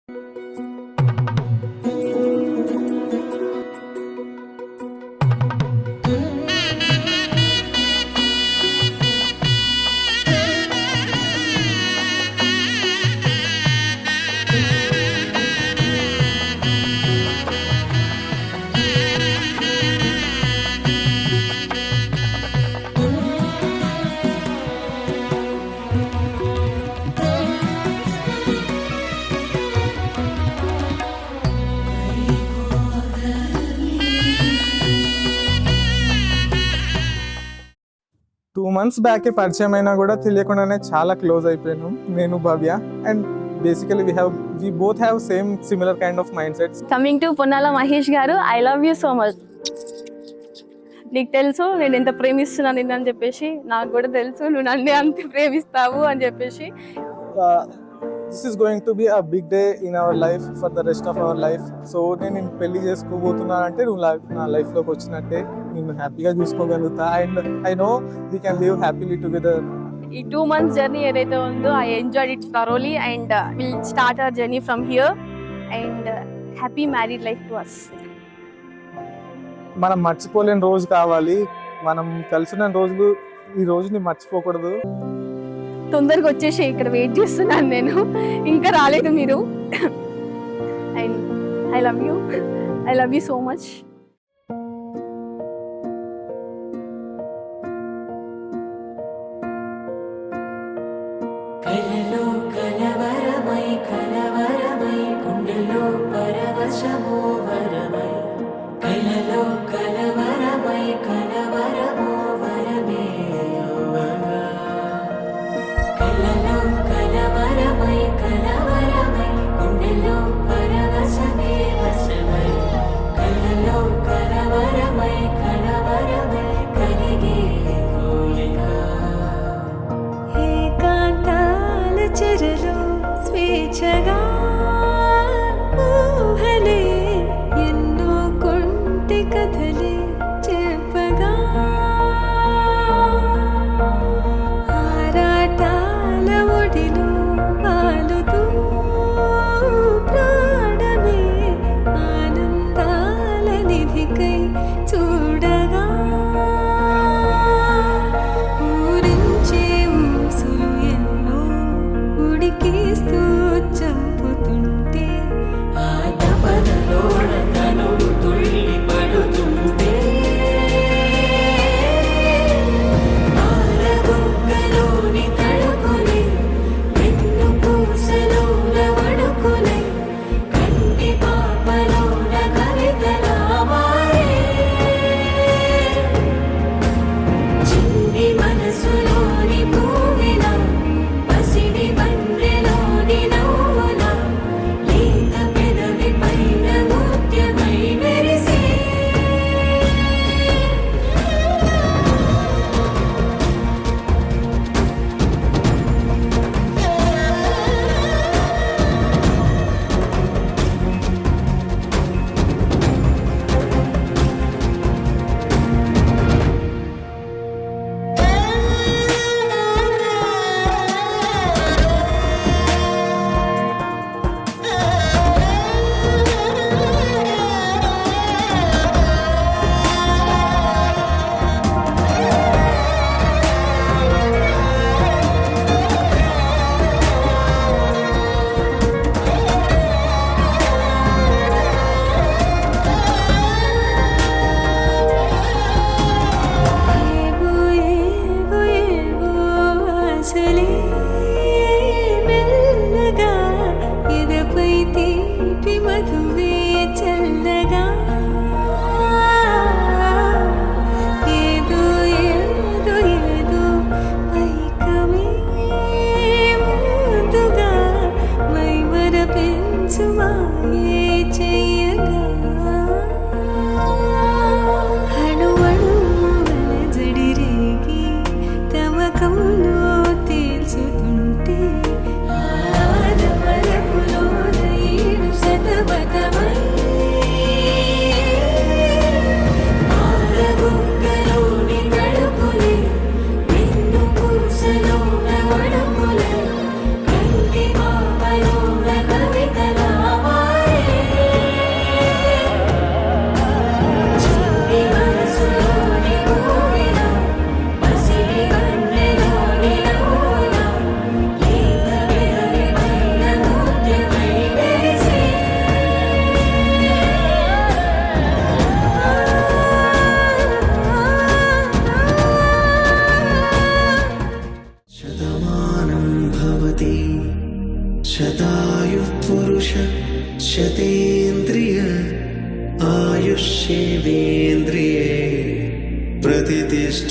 2 months బ్యాకే పరిచయం అయినా కూడా తెలియకుండానే చాలా క్లోజ్ అయిపోయాను నేను Bhavya. And basically we both have similar kind of mindsets. Coming to Ponnala Mahesh garu, I love you so much. నీకు తెలుసు నేను ఎంత ప్రేమిస్తున్నాను నిన్ను అని చెప్పేసి, నాకు కూడా తెలుసు నువ్వు నన్నే అంత ప్రేమిస్తావు అని చెప్పేసి. This is going to be a big day in our life for the rest of our life. So నేను పెళ్లి చేసుకోబోతున్నాను అంటే నువ్వు నా లైఫ్లోకి వచ్చినట్టే, నిన్ను హ్యాపీగా చూసుకోగలుగుతా. And I know we can live happily together. ఈ 2 months జర్నీ ఏదైతే ఉందో I enjoyed it thoroughly and will start our journey from here and happy married life to us. మనం మర్చిపోలేని రోజు కావాలి, మనం కలిసిన రోజులు, ఈ రోజుని మర్చిపోకూడదు. తొందరగా వచ్చేసి ఇక్కడ వెయిట్ చేస్తున్నాను నేను, ఇంకా రాలేదు మీరు. And I love you so much. కలలో కలవరమై కలవరమై గుండెలో పరవశమో వరమై, కలలో కలవరమై కలవరమో వరమే యోవగా, కలలో కలవరమై కలవరమై గుండెలో పరవశమే వశమై, కలలో కలవరమై కలవరమై కలిగే కోరిక. ఏకాంతాల చెరలో స్వేచ్ఛగా ఊహలే ఎన్నో కొంటె కథలే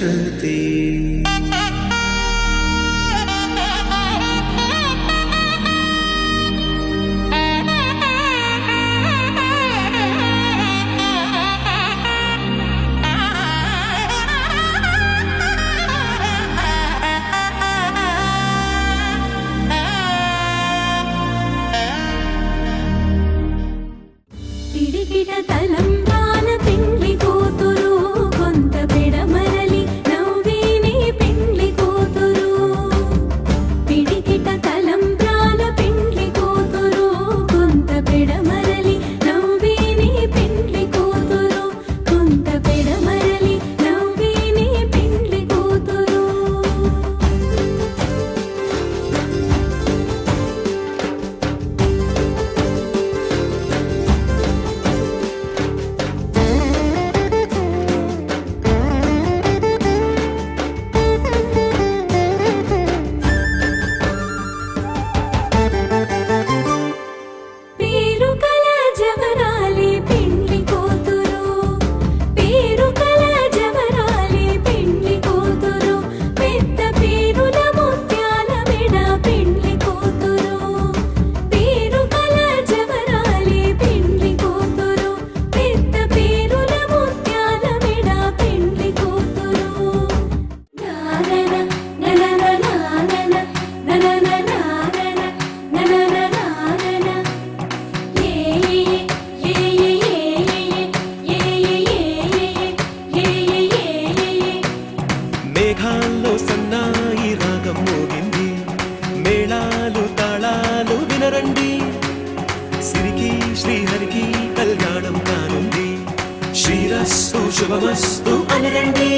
चलते పిడికిట తలంబ్రాల పెండ్లి కూతురు కొంత పెడమరలి నవ్వేనే పెండ్లి కూతురు పిడికిట తలంబ్రాల పెండ్లి కూతురు కొంత పెడమరలి నవ్వేనే పెండ్లి కూతురు కొంత పెడమరలి నవ్వేనే పెండ్లి కూతురు పేరు కల జవరాలి పెండ్లి కూతురు పేరు కల జవరాలి పెండ్లి కూతురు పెద్ద పేరుల ముత్యాల మెడ పెండ్లి కూతురు పేరు కల జవరాలి పెండ్లి కూతురు పెద్ద పేరుల ముత్యాల మెడ పెండ్లి కూతురు నానన ననన నానన ననన నానన ననన నానన మేఘాల్లో సన్నాయి రాగం మోగింది మేళాలు తాళాలు వినరండి సిరికి శ్రీహరికి కళ్యాణం కానుంది శ్రీరస్తు శుభమస్తు అనరండి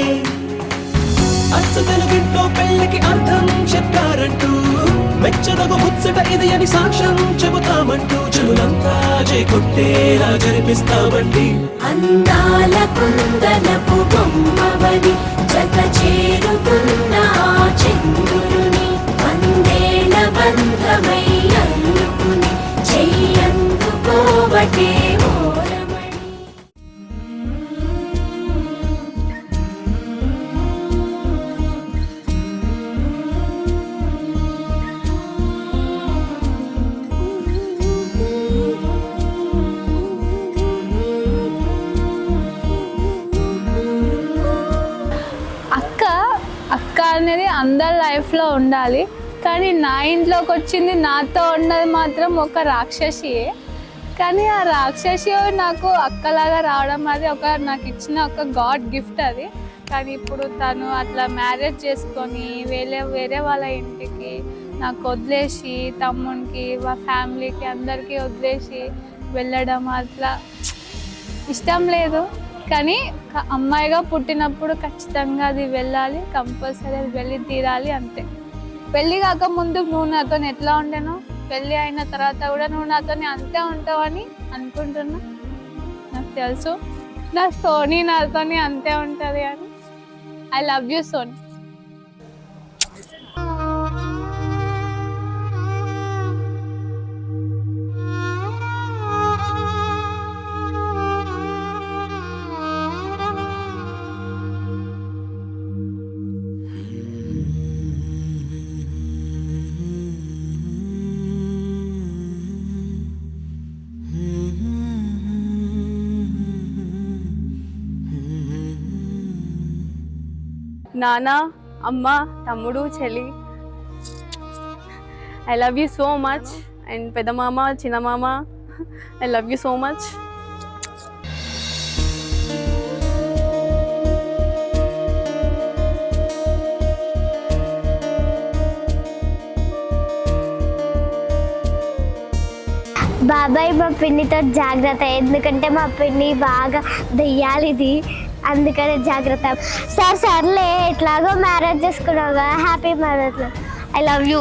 అచ్చు తెలుగింట్లో పెళ్లికి అర్థం చెప్పారంటూ మెచ్చదగు ముచ్చట ఇది అని సాక్ష్యం చెబుతామంటూ జనులంతా కొట్టేలా జరిపిస్తామండి అందాల కుందనపు బొమ్మవని జత చేరుకున్న ఆ చంద్రుని వందేళ్ల బంధమై అల్లుకుని చెయ్యందుకోవటే ఓరమణి అక్క అక్క అనేది అందరి లైఫ్లో ఉండాలి, కానీ నా ఇంట్లోకి వచ్చింది నాతో ఉన్నది మాత్రం ఒక రాక్షసియే. కానీ ఆ రాక్షసి నాకు అక్కలాగా రావడం అది నాకు ఇచ్చిన ఒక గాడ్ గిఫ్ట్ అది. కానీ ఇప్పుడు తను అట్లా మ్యారేజ్ చేసుకొని వేరే వాళ్ళ ఇంటికి నాకు వదిలేసి తమ్మునికి ఫ్యామిలీకి అందరికీ వదిలేసి వెళ్ళడం అట్లా ఇష్టం లేదు. కానీ అమ్మాయిగా పుట్టినప్పుడు ఖచ్చితంగా అది వెళ్ళాలి, కంపల్సరీ అది వెళ్ళి తీరాలి అంతే. పెళ్ళి కాక ముందు నువ్వు నాతో ఎట్లా ఉండేను, పెళ్ళి అయిన తర్వాత కూడా నువ్వు నాతో అంతే ఉంటావని అనుకుంటున్నా. నాకు తెలుసు నా సోనీ నాతో అంతే ఉంటుంది అని. I love you Soni. నాన్న, అమ్మ, తమ్ముడు, చెల్లి, I love you so much. And పెద్ద మామ, చిన్న మామ, I love you so much. బాబాయ్ మా పిన్నితో జాగ్రత్త, ఎందుకంటే మా పిన్ని బాగా దెయ్యాలిది, అందుకనే జాగ్రత్త. సర్లే ఎట్లాగో మ్యారేజ్ చేసుకున్నావు కదా, happy marriage. I love you.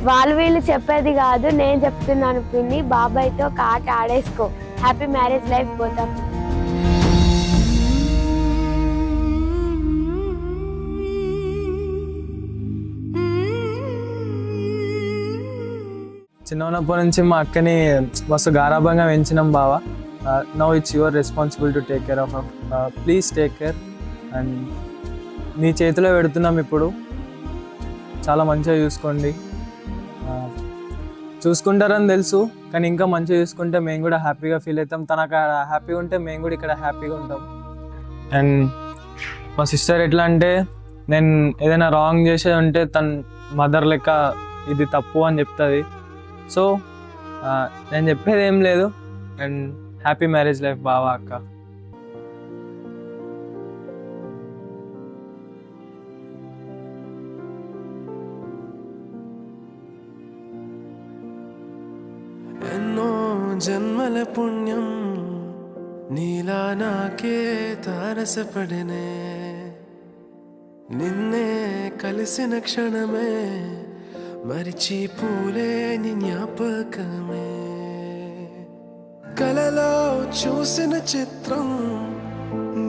వాళ్ళు వీళ్ళు చెప్పేది కాదు, నేను చెప్తున్నాను పిన్ని. బాబాయ్తో ఒక ఆట ఆడేసుకో. హ్యాపీ మ్యారేజ్ లైఫ్ పోతాం. చిన్నప్పటి నుంచి మా అక్కని మస్తు గారాభంగా పెంచినాం బావ. Now it's your responsible to take care off please take care. And నీ చేతిలో పెడుతున్నాం ఇప్పుడు, చాలా మంచిగా చూసుకోండి. చూసుకుంటారని తెలుసు, కానీ ఇంకా మంచిగా చూసుకుంటే మేము కూడా హ్యాపీగా ఫీల్ అవుతాం. తనకు హ్యాపీగా ఉంటే మేము కూడా ఇక్కడ హ్యాపీగా ఉంటాం. అండ్ మా సిస్టర్ ఎట్లా అంటే, నేను ఏదైనా రాంగ్ చేసేది ఉంటే తన మదర్ లెక్క ఇది తప్పు అని చెప్తుంది. సో నేను చెప్పేది ఏం లేదు. అండ్ హ్యాపీ మ్యారేజ్ లైఫ్ బావా అక్క. ఎన్నో జన్మల పుణ్యం నీలా నాకే తారసపడినే, నిన్నే కలిసిన క్షణమే మరిచిపోలే నీ జ్ఞాపకమే. కలలో చూసిన చిత్రం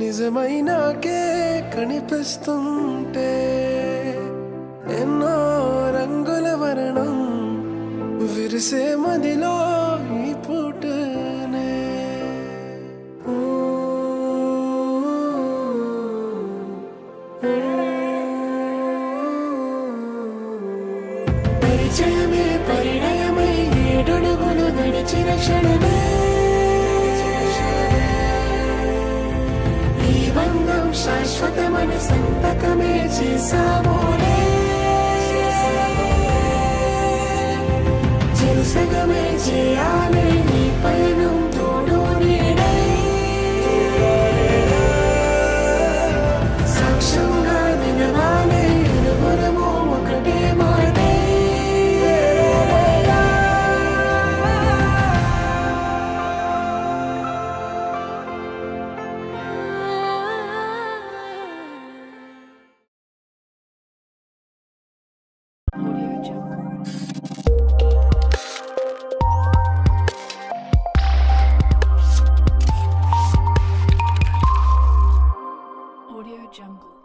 నిజమైనాకే కనిపిస్తుంటే, ఎన్నో రంగుల వర్ణం విరిసే మదిలో ఈ పూటనే. పరిచయమే పరిణయమై ఏడడుగులు నడిచిన క్షణమే, ఈ బంధం శాశ్వతమన సంతకమే చేసామోలే. చెరుసగమే చేయాలి ఈ పయనం తోడు నీడై, సాక్ష్యంగా నిలవాలి ఇరువురము ఒకటే మాటే. Audio Jungle.